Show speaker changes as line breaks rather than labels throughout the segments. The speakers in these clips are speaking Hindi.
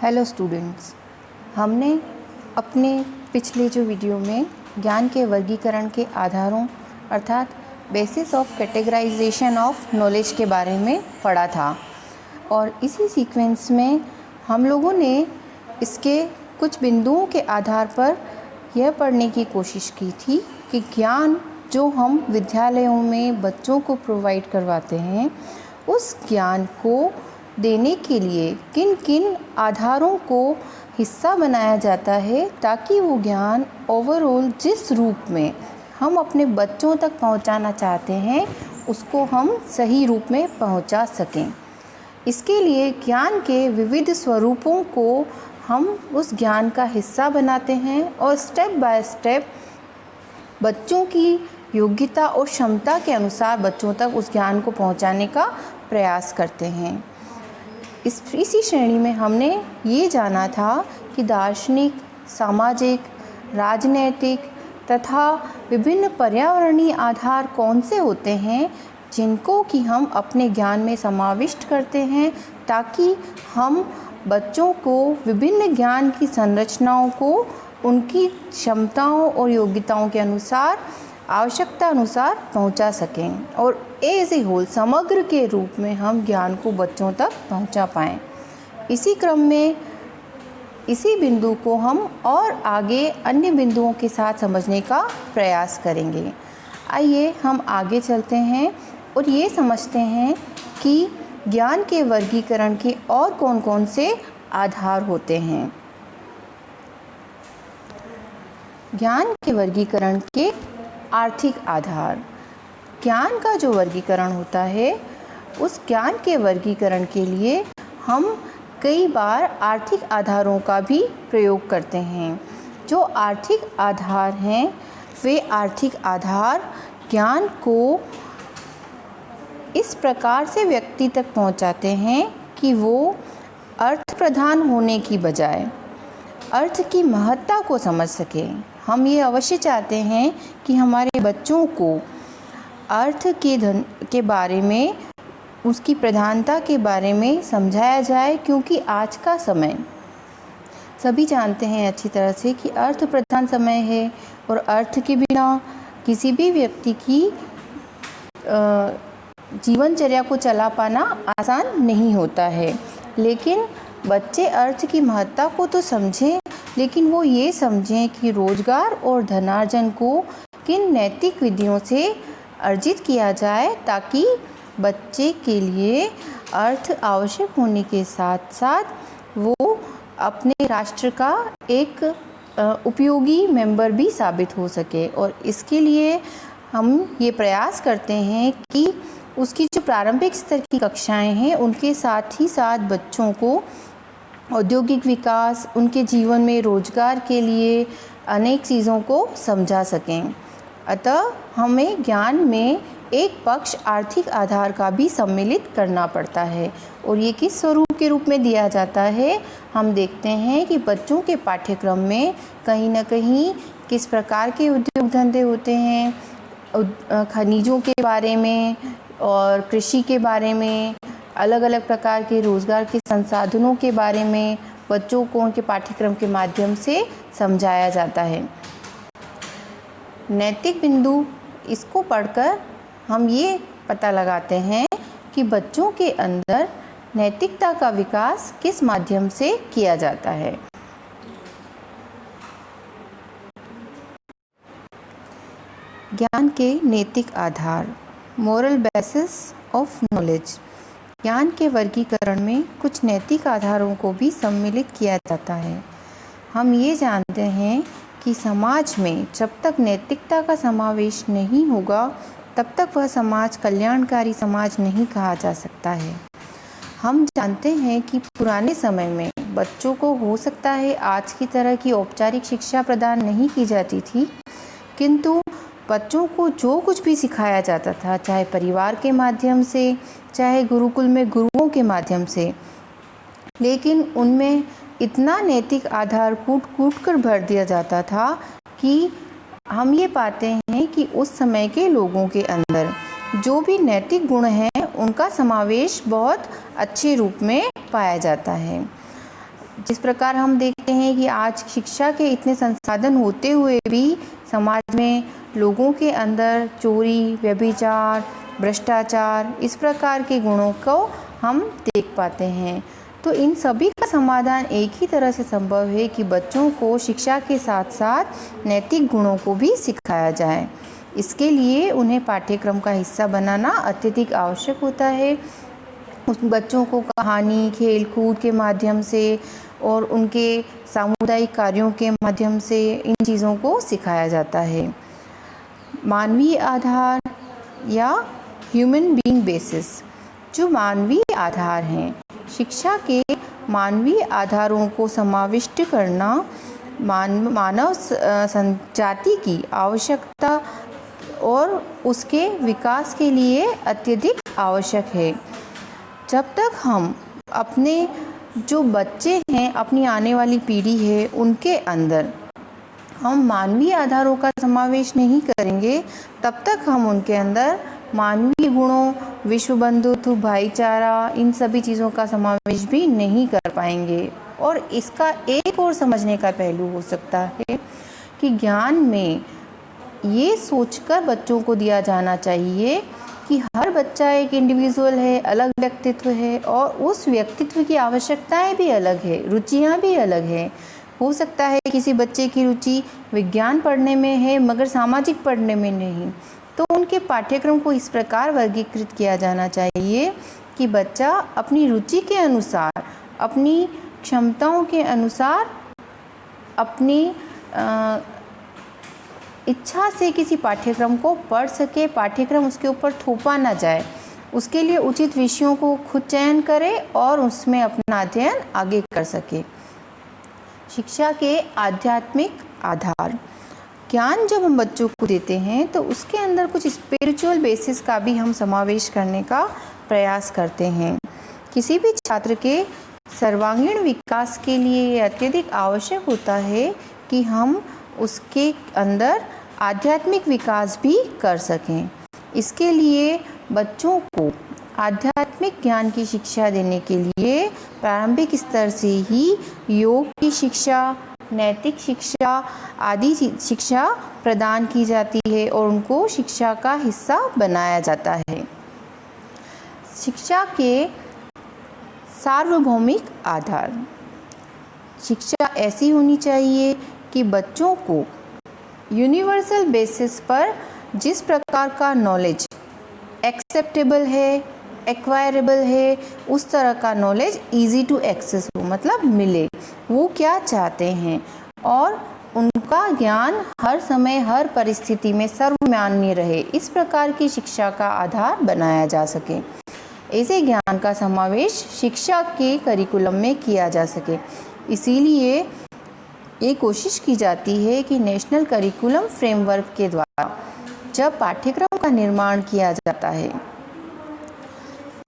हेलो स्टूडेंट्स, हमने अपने पिछले जो वीडियो में ज्ञान के वर्गीकरण के आधारों अर्थात basis of categorization of knowledge के बारे में पढ़ा था और इसी सीक्वेंस में हम लोगों ने इसके कुछ बिंदुओं के आधार पर यह पढ़ने की कोशिश की थी कि ज्ञान जो हम विद्यालयों में बच्चों को प्रोवाइड करवाते हैं उस ज्ञान को देने के लिए किन किन आधारों को हिस्सा बनाया जाता है ताकि वो ज्ञान ओवरऑल जिस रूप में हम अपने बच्चों तक पहुंचाना चाहते हैं उसको हम सही रूप में पहुंचा सकें। इसके लिए ज्ञान के विविध स्वरूपों को हम उस ज्ञान का हिस्सा बनाते हैं और स्टेप बाय स्टेप बच्चों की योग्यता और क्षमता के अनुसार बच्चों तक उस ज्ञान को पहुंचाने का प्रयास करते हैं। इसी श्रेणी में हमने ये जाना था कि दार्शनिक, सामाजिक, राजनैतिक तथा विभिन्न पर्यावरणीय आधार कौन से होते हैं जिनको कि हम अपने ज्ञान में समाविष्ट करते हैं ताकि हम बच्चों को विभिन्न ज्ञान की संरचनाओं को उनकी क्षमताओं और योग्यताओं के अनुसार आवश्यकता अनुसार पहुंचा सकें और एज ए होल समग्र के रूप में हम ज्ञान को बच्चों तक पहुंचा पाएँ। इसी क्रम में इसी बिंदु को हम और आगे अन्य बिंदुओं के साथ समझने का प्रयास करेंगे। आइए हम आगे चलते हैं और ये समझते हैं कि ज्ञान के वर्गीकरण के और कौन कौन से आधार होते हैं। ज्ञान के वर्गीकरण के आर्थिक आधार। ज्ञान का जो वर्गीकरण होता है उस ज्ञान के वर्गीकरण के लिए हम कई बार आर्थिक आधारों का भी प्रयोग करते हैं। जो आर्थिक आधार हैं वे आर्थिक आधार ज्ञान को इस प्रकार से व्यक्ति तक पहुंचाते हैं कि वो अर्थ प्रधान होने की बजाय अर्थ की महत्ता को समझ सके। हम ये अवश्य चाहते हैं कि हमारे बच्चों को अर्थ के बारे में, उसकी प्रधानता के बारे में समझाया जाए, क्योंकि आज का समय सभी जानते हैं अच्छी तरह से कि अर्थ प्रधान समय है और अर्थ के बिना किसी भी व्यक्ति की जीवनचर्या को चला पाना आसान नहीं होता है। लेकिन बच्चे अर्थ की महत्ता को तो समझें, लेकिन वो ये समझें कि रोजगार और धनार्जन को किन नैतिक विधियों से अर्जित किया जाए ताकि बच्चे के लिए अर्थ आवश्यक होने के साथ साथ वो अपने राष्ट्र का एक उपयोगी मेंबर भी साबित हो सके। और इसके लिए हम ये प्रयास करते हैं कि उसकी जो प्रारंभिक स्तर की कक्षाएं हैं उनके साथ ही साथ बच्चों को औद्योगिक विकास, उनके जीवन में रोजगार के लिए अनेक चीज़ों को समझा सकें। अतः हमें ज्ञान में एक पक्ष आर्थिक आधार का भी सम्मिलित करना पड़ता है और ये किस स्वरूप के रूप में दिया जाता है। हम देखते हैं कि बच्चों के पाठ्यक्रम में कहीं न कहीं किस प्रकार के उद्योग धंधे होते हैं, खनिजों के बारे में और कृषि के बारे में, अलग अलग प्रकार के रोज़गार के संसाधनों के बारे में बच्चों को उनके पाठ्यक्रम के माध्यम से समझाया जाता है। नैतिक बिंदु, इसको पढ़कर हम ये पता लगाते हैं कि बच्चों के अंदर नैतिकता का विकास किस माध्यम से किया जाता है। ज्ञान के नैतिक आधार, मोरल बेसिस ऑफ नॉलेज। ज्ञान के वर्गीकरण में कुछ नैतिक आधारों को भी सम्मिलित किया जाता है। हम ये जानते हैं कि समाज में जब तक नैतिकता का समावेश नहीं होगा तब तक वह समाज कल्याणकारी समाज नहीं कहा जा सकता है। हम जानते हैं कि पुराने समय में बच्चों को हो सकता है आज की तरह की औपचारिक शिक्षा प्रदान नहीं की जाती थी, किंतु बच्चों को जो कुछ भी सिखाया जाता था, चाहे परिवार के माध्यम से, चाहे गुरुकुल में गुरुओं के माध्यम से, लेकिन उनमें इतना नैतिक आधार कूट कूट कर भर दिया जाता था कि हम ये पाते हैं कि उस समय के लोगों के अंदर जो भी नैतिक गुण हैं उनका समावेश बहुत अच्छे रूप में पाया जाता है। जिस प्रकार हम देखते हैं कि आज शिक्षा के इतने संसाधन होते हुए भी समाज में लोगों के अंदर चोरी, व्यभिचार, भ्रष्टाचार इस प्रकार के गुणों को हम देख पाते हैं। तो इन सभी का समाधान एक ही तरह से संभव है कि बच्चों को शिक्षा के साथ साथ नैतिक गुणों को भी सिखाया जाए। इसके लिए उन्हें पाठ्यक्रम का हिस्सा बनाना अत्यधिक आवश्यक होता है। उस बच्चों को कहानी, खेल कूद के माध्यम से और उनके सामुदायिक कार्यों के माध्यम से इन चीज़ों को सिखाया जाता है। मानवीय आधार या ह्यूमन बीइंग बेसिस, जो मानवीय आधार हैं, शिक्षा के मानवीय आधारों को समाविष्ट करना मानव जाति की आवश्यकता और उसके विकास के लिए अत्यधिक आवश्यक है। जब तक हम अपने जो बच्चे हैं, अपनी आने वाली पीढ़ी है, उनके अंदर हम मानवीय आधारों का समावेश नहीं करेंगे, तब तक हम उनके अंदर मानवीय गुणों, विश्व बंधुत्व, भाईचारा, इन सभी चीज़ों का समावेश भी नहीं कर पाएंगे। और इसका एक और समझने का पहलू हो सकता है कि ज्ञान में ये सोचकर बच्चों को दिया जाना चाहिए कि हर बच्चा एक इंडिविजुअल है, अलग व्यक्तित्व है और उस व्यक्तित्व की आवश्यकताएं भी अलग है, रुचियां भी अलग है। हो सकता है किसी बच्चे की रुचि विज्ञान पढ़ने में है मगर सामाजिक पढ़ने में नहीं, तो उनके पाठ्यक्रम को इस प्रकार वर्गीकृत किया जाना चाहिए कि बच्चा अपनी रुचि के अनुसार, अपनी क्षमताओं के अनुसार, अपनी इच्छा से किसी पाठ्यक्रम को पढ़ सके, पाठ्यक्रम उसके ऊपर थोपा ना जाए। उसके लिए उचित विषयों को खुद चयन करे और उसमें अपना अध्ययन आगे कर सके। शिक्षा के आध्यात्मिक आधार, ज्ञान जब हम बच्चों को देते हैं तो उसके अंदर कुछ स्पिरिचुअल बेसिस का भी हम समावेश करने का प्रयास करते हैं। किसी भी छात्र के सर्वांगीण विकास के लिए ये अत्यधिक आवश्यक होता है कि हम उसके अंदर आध्यात्मिक विकास भी कर सकें। इसके लिए बच्चों को आध्यात्मिक ज्ञान की शिक्षा देने के लिए प्रारंभिक स्तर से ही योग की शिक्षा, नैतिक शिक्षा आदि शिक्षा प्रदान की जाती है और उनको शिक्षा का हिस्सा बनाया जाता है। शिक्षा के सार्वभौमिक आधार, शिक्षा ऐसी होनी चाहिए कि बच्चों को यूनिवर्सल बेसिस पर जिस प्रकार का नॉलेज एक्सेप्टेबल है, एक्वायरेबल है, उस तरह का नॉलेज इजी टू एक्सेस हो, मतलब मिले। वो क्या चाहते हैं और उनका ज्ञान हर समय हर परिस्थिति में सर्वमान्य रहे, इस प्रकार की शिक्षा का आधार बनाया जा सके। ऐसे ज्ञान का समावेश शिक्षा के करिकुलम में किया जा सके। इसीलिए ये कोशिश की जाती है कि नेशनल करिकुलम फ्रेमवर्क के द्वारा जब पाठ्यक्रम का निर्माण किया जाता है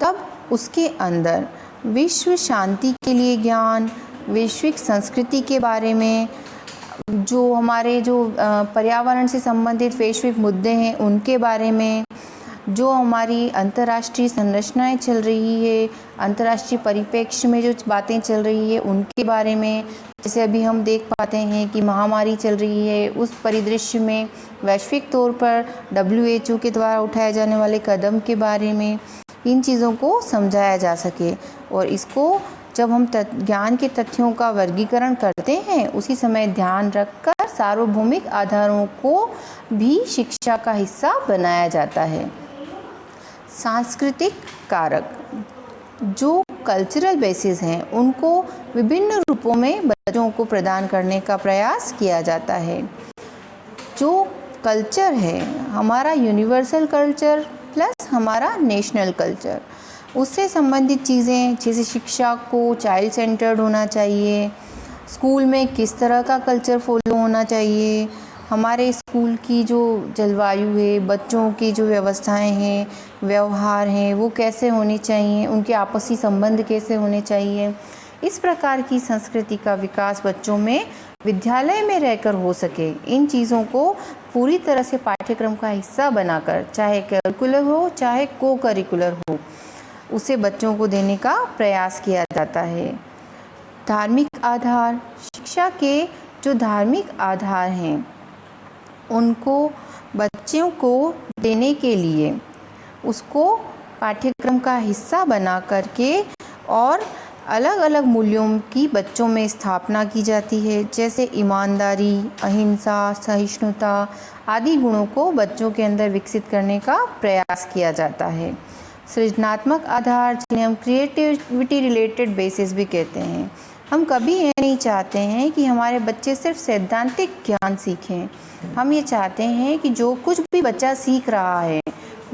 तब उसके अंदर विश्व शांति के लिए ज्ञान, वैश्विक संस्कृति के बारे में, जो हमारे पर्यावरण से संबंधित वैश्विक मुद्दे हैं उनके बारे में, जो हमारी अंतर्राष्ट्रीय संरचनाएं चल रही है, अंतर्राष्ट्रीय परिप्रेक्ष्य में जो बातें चल रही है उनके बारे में, जैसे अभी हम देख पाते हैं कि महामारी चल रही है, उस परिदृश्य में वैश्विक तौर पर WHO के द्वारा उठाए जाने वाले कदम के बारे में, इन चीज़ों को समझाया जा सके। और इसको जब हम ज्ञान के तथ्यों का वर्गीकरण करते हैं उसी समय ध्यान रखकर सार्वभौमिक आधारों को भी शिक्षा का हिस्सा बनाया जाता है। सांस्कृतिक कारक, जो कल्चरल बेसिस हैं, उनको विभिन्न रूपों में बच्चों को प्रदान करने का प्रयास किया जाता है। जो कल्चर है हमारा यूनिवर्सल कल्चर प्लस हमारा नेशनल कल्चर, उससे संबंधित चीज़ें जैसे शिक्षा को चाइल्ड सेंटर्ड होना चाहिए, स्कूल में किस तरह का कल्चर फॉलो होना चाहिए, हमारे स्कूल की जो जलवायु है, बच्चों की जो व्यवस्थाएं हैं, व्यवहार हैं, वो कैसे होनी चाहिए, उनके आपसी संबंध कैसे होने चाहिए, इस प्रकार की संस्कृति का विकास बच्चों में विद्यालय में रहकर हो सके। इन चीज़ों को पूरी तरह से पाठ्यक्रम का हिस्सा बनाकर, चाहे करिकुलर हो चाहे को करिकुलर हो, उसे बच्चों को देने का प्रयास किया जाता है। धार्मिक आधार, शिक्षा के जो धार्मिक आधार हैं उनको बच्चों को देने के लिए उसको पाठ्यक्रम का हिस्सा बना करके और अलग अलग मूल्यों की बच्चों में स्थापना की जाती है, जैसे ईमानदारी, अहिंसा, सहिष्णुता आदि गुणों को बच्चों के अंदर विकसित करने का प्रयास किया जाता है। सृजनात्मक आधार, जिन्हें हम क्रिएटिविटी रिलेटेड बेसिस भी कहते हैं, हम कभी ये नहीं चाहते हैं कि हमारे बच्चे सिर्फ सैद्धांतिक ज्ञान सीखें। हम ये चाहते हैं कि जो कुछ भी बच्चा सीख रहा है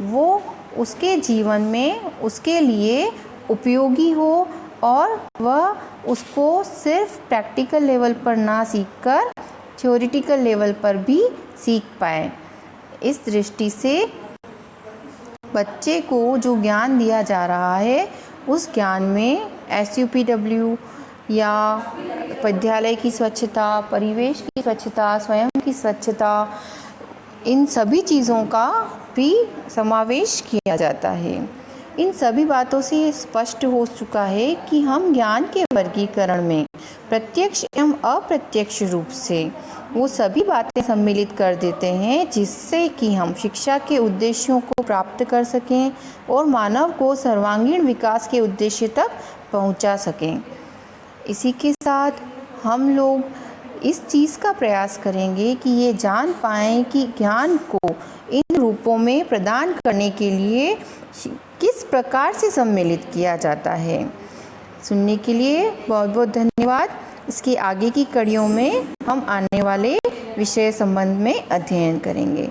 वो उसके जीवन में उसके लिए उपयोगी हो और वह उसको सिर्फ प्रैक्टिकल लेवल पर ना सीखकर थ्योरेटिकल लेवल पर भी सीख पाए। इस दृष्टि से बच्चे को जो ज्ञान दिया जा रहा है उस ज्ञान में SUPW या विद्यालय की स्वच्छता, परिवेश की स्वच्छता, स्वयं की स्वच्छता, इन सभी चीज़ों का भी समावेश किया जाता है। इन सभी बातों से ये स्पष्ट हो चुका है कि हम ज्ञान के वर्गीकरण में प्रत्यक्ष एवं अप्रत्यक्ष रूप से वो सभी बातें सम्मिलित कर देते हैं जिससे कि हम शिक्षा के उद्देश्यों को प्राप्त कर सकें और मानव को सर्वांगीण विकास के उद्देश्य तक पहुंचा सकें। इसी के साथ हम लोग इस चीज़ का प्रयास करेंगे कि ये जान पाएँ कि ज्ञान को इन रूपों में प्रदान करने के लिए किस प्रकार से सम्मिलित किया जाता है। सुनने के लिए बहुत बहुत धन्यवाद। इसकी आगे की कड़ियों में हम आने वाले विषय संबंध में अध्ययन करेंगे।